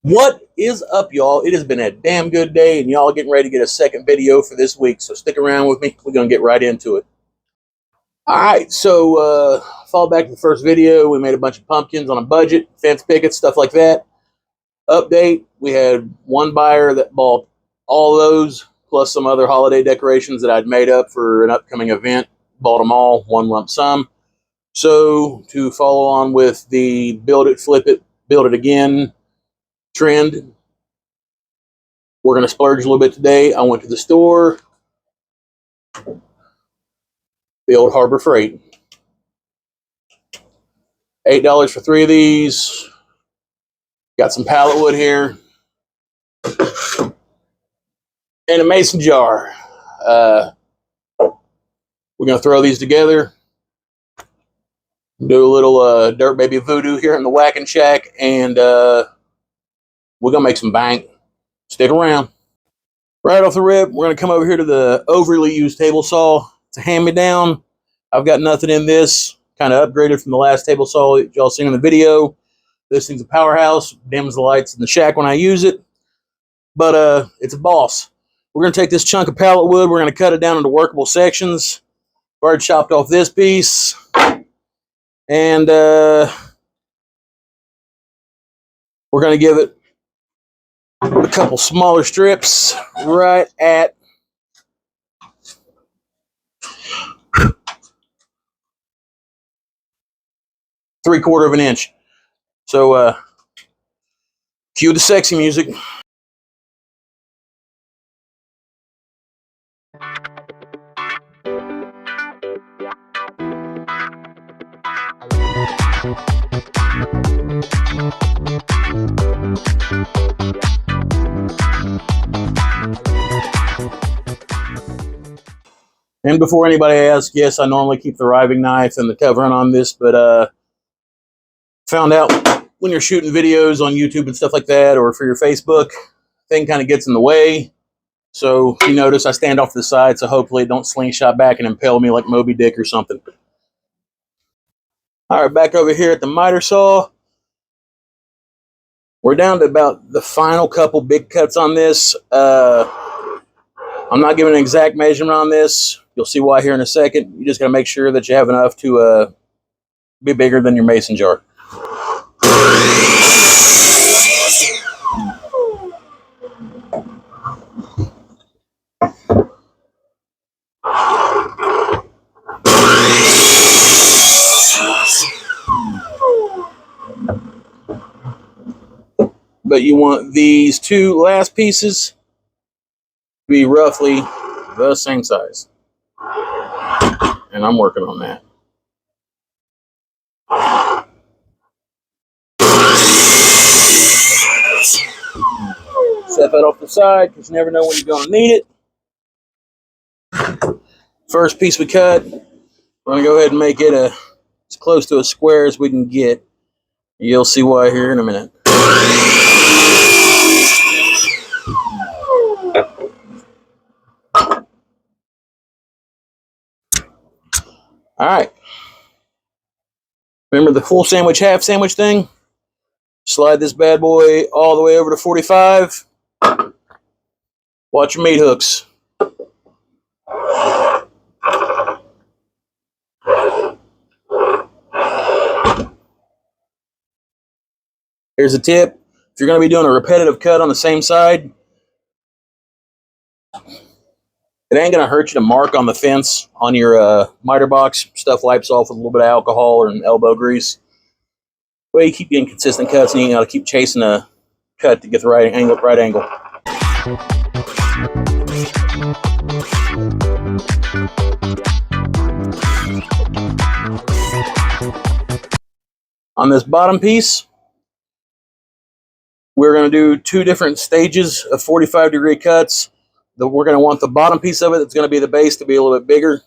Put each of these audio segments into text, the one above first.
What is up, y'all? It has been a damn good day, and y'all are getting ready to get a second video for this week, so stick around with me. We're going to get right into it. All right, so fall back to the first video. We made a bunch of pumpkins on a budget, fence pickets, stuff like that. Update, we had one buyer that bought all those, plus some other holiday decorations that I'd made up for an upcoming event. Bought them all, one lump sum. So to follow on with the build it, flip it, build it again trend, we're going to splurge a little bit today. I went to the store, the old Harbor Freight. $8 for 3 of these. Got some pallet wood here. And a mason jar. We're going to throw these together. Do a little dirt baby voodoo here in the whacking shack. And we're going to make some bank. Stick around. Right off the rip, we're going to come over here to the overly used table saw. It's a hand-me-down. I've got nothing in this. Kind of upgraded from the last table saw that y'all seen in the video. This thing's a powerhouse. Dims the lights in the shack when I use it. But it's a boss. We're going to take this chunk of pallet wood. We're going to cut it down into workable sections. I've already chopped off this piece. And we're going to give it a couple smaller strips right at 3/4 of an inch. So cue the sexy music. And before anybody asks, yes, I normally keep the riving knife and the covering on this, but found out when you're shooting videos on YouTube and stuff like that, or for your Facebook, thing kind of gets in the way. So you notice I stand off to the side, so hopefully it don't slingshot back and impale me like Moby Dick or something. All right, back over here at the miter saw. We're down to about the final couple big cuts on this. I'm not giving an exact measurement on this. You'll see why here in a second. You just got to make sure that you have enough to be bigger than your mason jar. But you want these two last pieces to be roughly the same size. And I'm working on that. Set that off the side because you never know when you're going to need it. First piece we cut, we're going to go ahead and make it as close to a square as we can get. You'll see why here in a minute. All right. Remember the full sandwich, half sandwich thing? Slide this bad boy all the way over to 45. Watch your meat hooks. Here's a tip. If you're going to be doing a repetitive cut on the same side, it ain't going to hurt you to mark on the fence on your miter box. Stuff wipes off with a little bit of alcohol or an elbow grease. Well, you keep getting consistent cuts, and you got to keep chasing a cut to get the right angle. On this bottom piece, we're going to do 2 different stages of 45-degree cuts. We're going to want the bottom piece of it that's going to be the base to be a little bit bigger.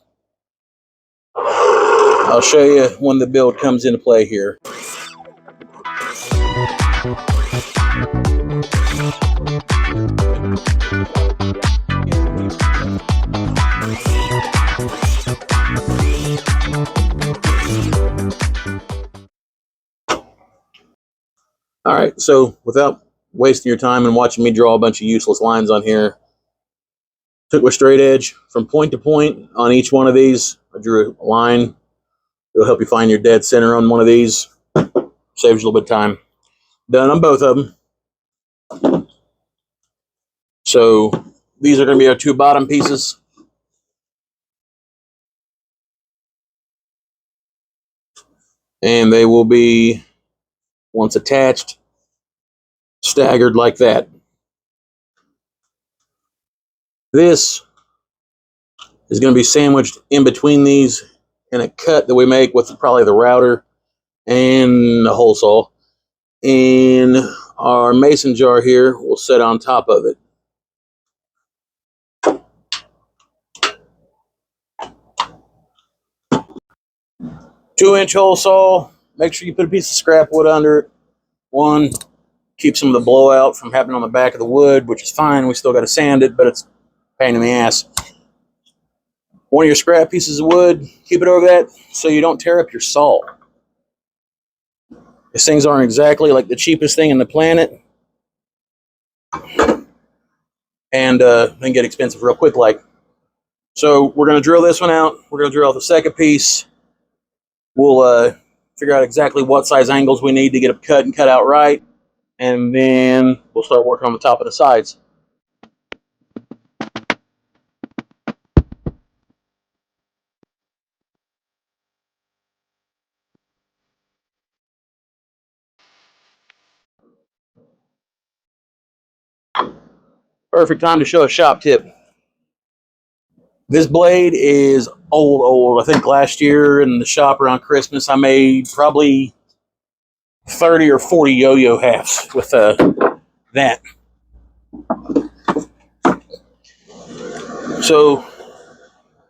I'll show you when the build comes into play here. All right, so without wasting your time and watching me draw a bunch of useless lines on here. Took my straight edge from point to point on each one of these. I drew a line. It'll help you find your dead center on one of these. Saves you a little bit of time. Done on both of them. So these are going to be our two bottom pieces. And they will be, once attached, staggered like that. This is going to be sandwiched in between these in a cut that we make with probably the router and the hole saw. And our mason jar here will sit on top of it. 2-inch hole saw. Make sure you put a piece of scrap wood under it. One, keep some of the blowout from happening on the back of the wood, which is fine. We still got to sand it, but it's a pain in the ass. One of your scrap pieces of wood, keep it over that so you don't tear up your saw. These things aren't exactly like the cheapest thing on the planet, and they can get expensive real quick. So we're going to drill this one out. We're going to drill out the second piece. We'll figure out exactly what size angles we need to get them cut and cut out right, and then we'll start working on the top of the sides. Perfect time to show a shop tip. This blade is old. I think last year in the shop around Christmas, I made probably 30 or 40 yo-yo halves with that. So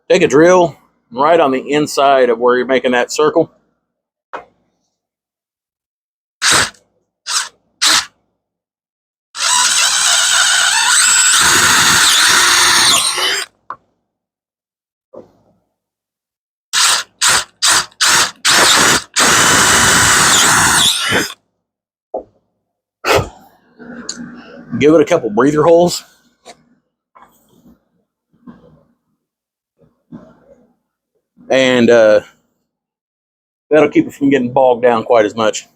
take a drill right on the inside of where you're making that circle. Give it a couple breather holes. And that'll keep it from getting bogged down quite as much.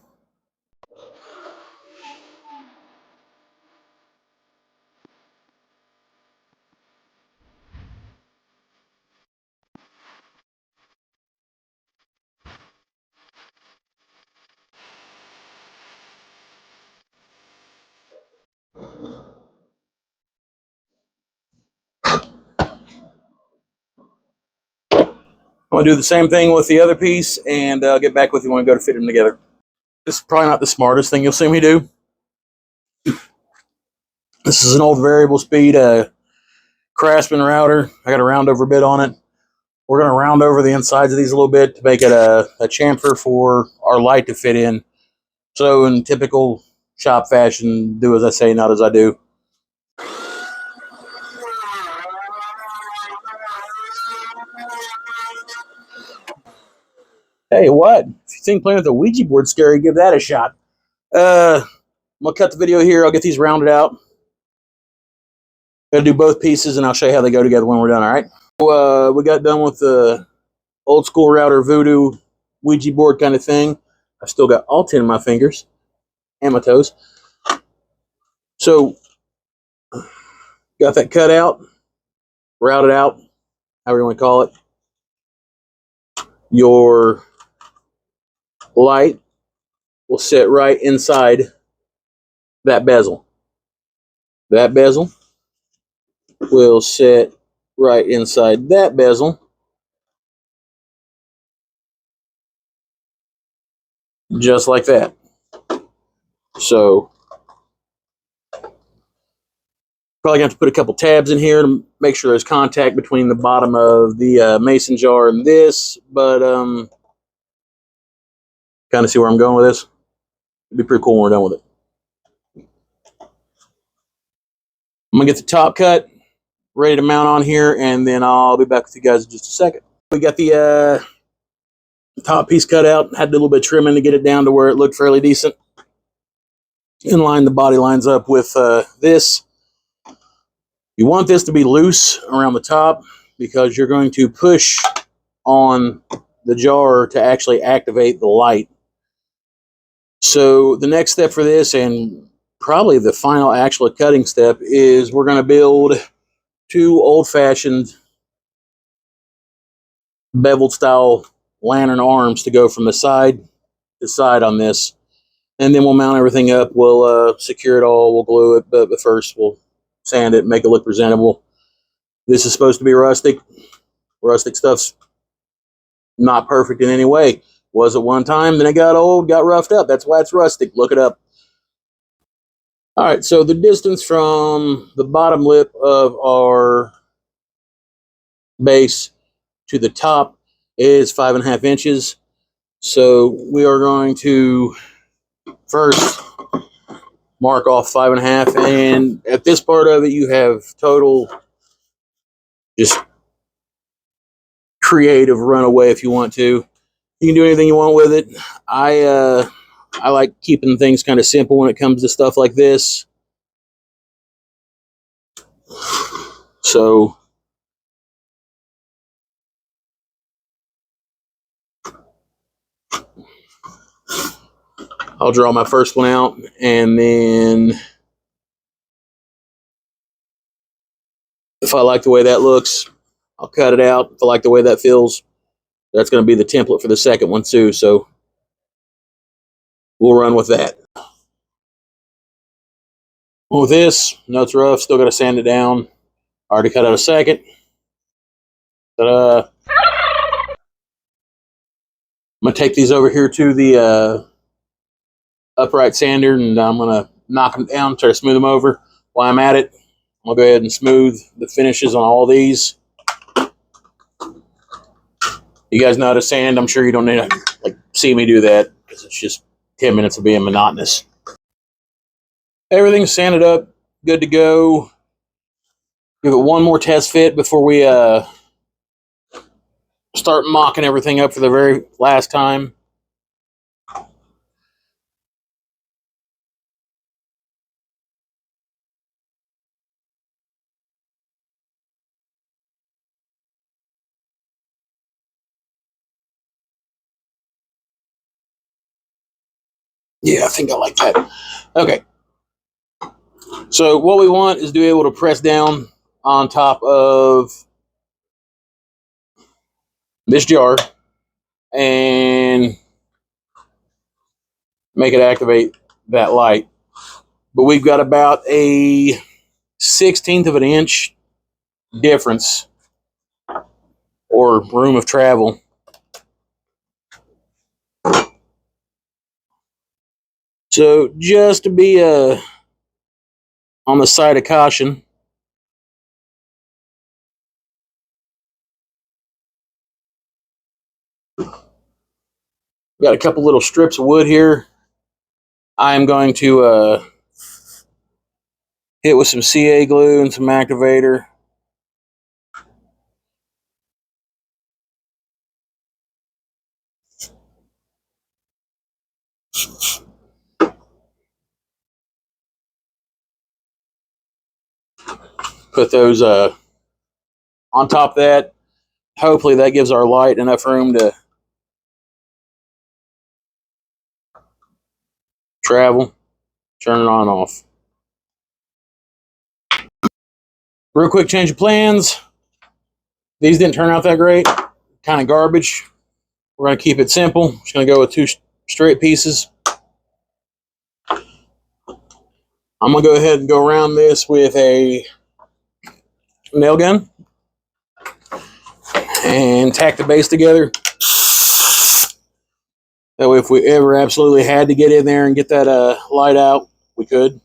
I'm going to do the same thing with the other piece, and I'll get back with you when we go to fit them together. This is probably not the smartest thing you'll see me do. This is an old variable speed Craftsman router. I got a round over bit on it. We're going to round over the insides of these a little bit to make it a chamfer for our light to fit in. So in typical shop fashion, do as I say, not as I do. Hey, what? If you think playing with a Ouija board's scary, give that a shot. I'm going to cut the video here. I'll get these rounded out. I'm going to do both pieces, and I'll show you how they go together when we're done, all right? So, we got done with the old school router voodoo Ouija board kind of thing. I've still got all 10 of my fingers and my toes. So, got that cut out, routed out, however you want to call it. Your light will sit right inside that bezel. That bezel will sit right inside that bezel. Just like that. So, probably going to have to put a couple tabs in here to make sure there's contact between the bottom of the mason jar and this, but kind of see where I'm going with this. It'd be pretty cool when we're done with it. I'm going to get the top cut, ready to mount on here, and then I'll be back with you guys in just a second. We got the top piece cut out, had a little bit of trimming to get it down to where it looked fairly decent. inline the body lines up with this. You want this to be loose around the top because you're going to push on the jar to actually activate the light. So the next step for this, and probably the final actual cutting step, is we're going to build two old-fashioned beveled style lantern arms to go from the side to side on this. And then we'll mount everything up. We'll secure it all. We'll glue it. But first, we'll sand it, make it look presentable. This is supposed to be rustic. Rustic stuff's not perfect in any way. Was at one time, then it got old, got roughed up. That's why it's rustic. Look it up. All right, so the distance from the bottom lip of our base to the top is 5.5 inches. So we are going to first mark off 5.5, and at this part of it, you have total just creative runaway if you want to. You can do anything you want with it. I like keeping things kind of simple when it comes to stuff like this. So I'll draw my first one out, and then if I like the way that looks, I'll cut it out. If I like the way that feels, that's going to be the template for the second one too. So we'll run with that. With this, no, it's rough. Still got to sand it down. Already cut out a second. Ta-da. I'm going to take these over here to the upright sander, and I'm going to knock them down, try to smooth them over. While I'm at it, I'll go ahead and smooth the finishes on all these. You guys know how to sand. I'm sure you don't need to see me do that because it's just 10 minutes of being monotonous. Everything's sanded up, good to go. Give it one more test fit before we start mocking everything up for the very last time. Yeah, I think I like that. Okay. So what we want is to be able to press down on top of this jar and make it activate that light. But we've got about a 1/16 of an inch difference or room of travel. So just to be on the side of caution, got a couple little strips of wood here. I'm going to hit with some CA glue and some activator. Put those on top of that. Hopefully that gives our light enough room to travel. Turn it on off. Real quick change of plans. These didn't turn out that great. Kind of garbage. We're going to keep it simple. Just going to go with two straight pieces. I'm going to go ahead and go around this with a nail gun and tack the base together. That way if we ever absolutely had to get in there and get that light out, we could.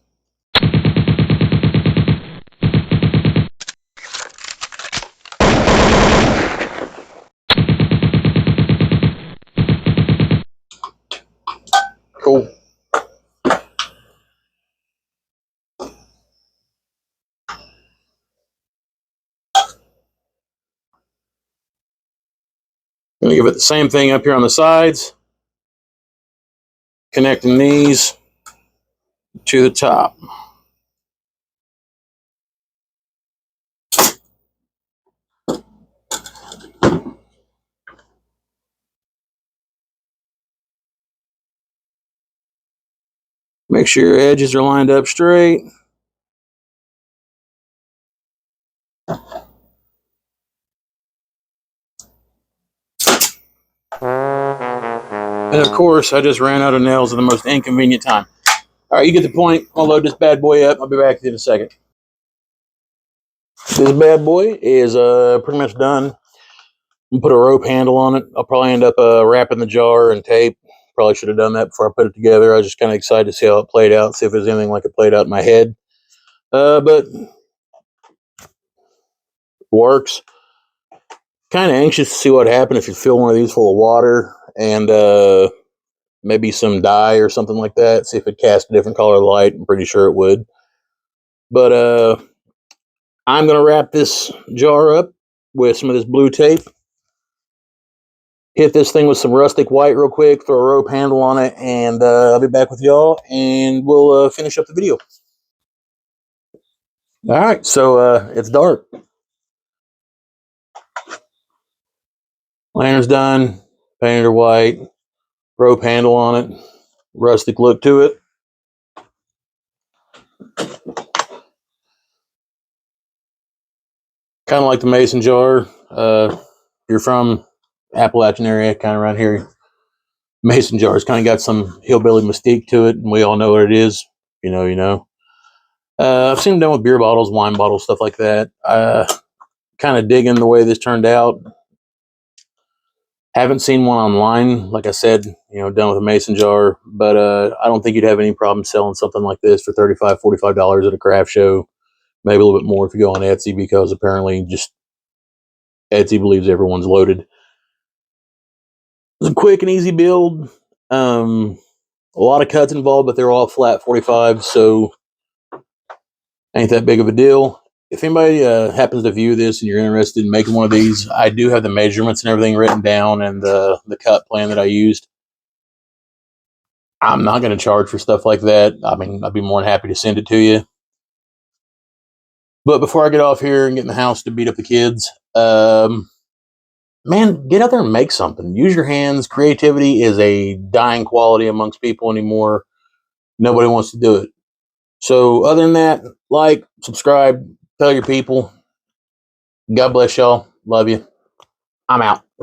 Cool. Gonna give it the same thing up here on the sides. Connecting these. to the top. Make sure your edges are lined up straight. And of course, I just ran out of nails at the most inconvenient time. All right, you get the point. I'll load this bad boy up. I'll be back in a second. This bad boy is pretty much done. I'm gonna put a rope handle on it. I'll probably end up wrapping the jar in tape. Probably should have done that before I put it together. I was just kind of excited to see how it played out, see if it was anything like it played out in my head. But works. Kind of anxious to see what happened if you fill one of these full of water and maybe some dye or something like that. See if it cast a different color light. I'm pretty sure it would. But I'm going to wrap this jar up with some of this blue tape. Hit this thing with some rustic white real quick, throw a rope handle on it, and I'll be back with y'all, and we'll finish up the video. All right, so it's dark. Lantern's done, painted her white, rope handle on it, rustic look to it. Kind of like the mason jar. You're from Appalachian area, kind of around here. Mason jars kind of got some hillbilly mystique to it, and we all know what it is. You know, you know. I've seen them done with beer bottles, wine bottles, stuff like that. Kind of digging the way this turned out. Haven't seen one online, like I said, done with a mason jar, but I don't think you'd have any problem selling something like this for $35, $45 at a craft show. Maybe a little bit more if you go on Etsy, because apparently just Etsy believes everyone's loaded. It's a quick and easy build. A lot of cuts involved, but they're all flat 45, so ain't that big of a deal. If anybody happens to view this and you're interested in making one of these, I do have the measurements and everything written down, and the cut plan that I used. I'm not going to charge for stuff like that. I mean, I'd be more than happy to send it to you. But before I get off here and get in the house to beat up the kids, man, get out there and make something. Use your hands. Creativity is a dying quality amongst people anymore. Nobody wants to do it. So other than that, like, subscribe, tell your people. God bless y'all. Love you. I'm out.